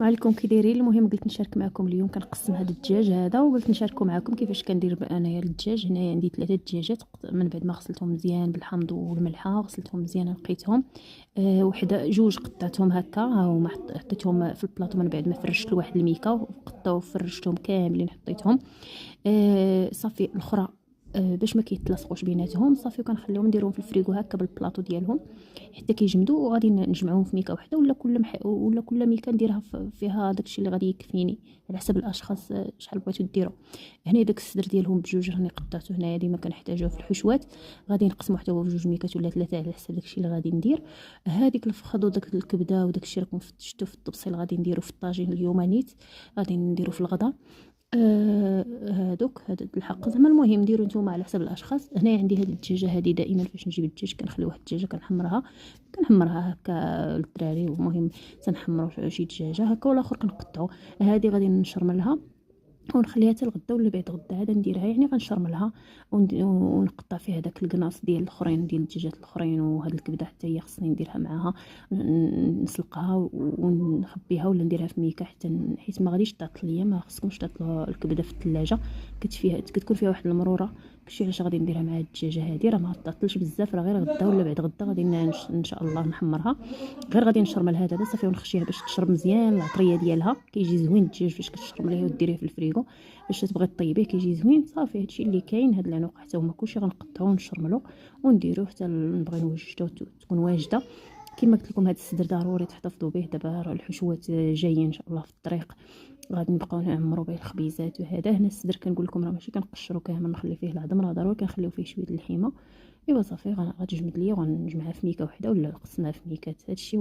وعليكم كي دايرين. المهم قلت نشارك معكم اليوم كنقسم هذا الدجاج هذا، وقلت نشارككم معكم كيفاش كندير انايا الدجاج. هنايا عندي 3 دجاجات من بعد ما غسلتهم مزيان بالحامض والملحه، غسلتهم مزيان نقيتهم. وحده جوج قطعتهم هكا، ها هما حطيتهم في البلاطو من بعد ما فرشت لواحد الميكا وقطعو وفرشتهم كاملين حطيتهم. صافي الاخرى باش ما كيتلاصقوش بيناتهم صافي، وكنخليهم نديرهم في الفريغو هكا بالبلاطو ديالهم حتى كيجمدوا، وغادي نجمعوهم في ميكا وحده، ولا كل ميكا نديرها فيها داكشي اللي غادي يكفيني على حسب الاشخاص شحال بغيتو ديروا. هنا داك الصدر ديالهم بجوج راني قطعته هنايا ديما كنحتاجوه في الحشوات، غادي نقسمو حتى هو بجوج ميكات ولا 3 على حسب داكشي اللي غادي ندير. هذيك الفخذ وداك الكبده وداكشي راكم فتشتو في الطبسيل غادي نديرو في الطاجين اليوم نيت، غادي نديرو في الغدا. هذا الحق زعما. المهم ديروا نتوما على حسب الاشخاص. هنا عندي هذه الدجاجه هذه، دائما فاش نجيب الدجاج كنخلي واحد الدجاجه كنحمرها هكا للدراري. المهم تنحمروا شي دجاجه هكا والاخر كنقطعوا. هذه غادي نشرملها ونخليها حتى الغدا ولا بعد غدا عاد نديرها، يعني غنشرملها ونقطع فيها داك الكناص ديال الاخرين ديال الدجاجات الاخرين. وهاد الكبده حتى هي خصني نديرها معاها، نسلقها ونخبيها ولا نديرها في ميكا حتى حيت ما غاديش تعطل ليا. ما خصكمش تعطلوا الكبده في الثلاجه، كتكون فيها واحد المروره. كلشي علاش غادي نديرها مع الدجاجه هذه، راه ما تعطلش بزاف، راه غير غدا ولا بعد غدا غادي ان شاء الله نحمرها. غير غادي نشرملها دابا صافي ونخشيها باش تشرب مزيان العطريه ديالها. كيجي زوين الدجاج فاش كتشرمليه وديريه في الفريغو باش تبغي طيبيه، كيجي زوين. صافي هادشي اللي كاين. هاد العنق حتى هما كلشي غنقطعوه ونشرملو ونديروه حتى نبغي نوجدو تكون واجده. كما قلت لكم هاد الصدر ضروري تحتفظوا به. دابا راه الحشوات جايين ان شاء الله في الطريق، غادي نبقاو نعمروا به الخبيزات. وهذا هنا الصدر كنقول لكم راه ماشي كنقشرو كامل نخلي فيه العظم، راه ضروري كنخليو فيه شويه الحمى. ايوا صافي غتجمد ليا وغنجمعها في ميكا وحده ولا نقسمها في ميكات. هادشي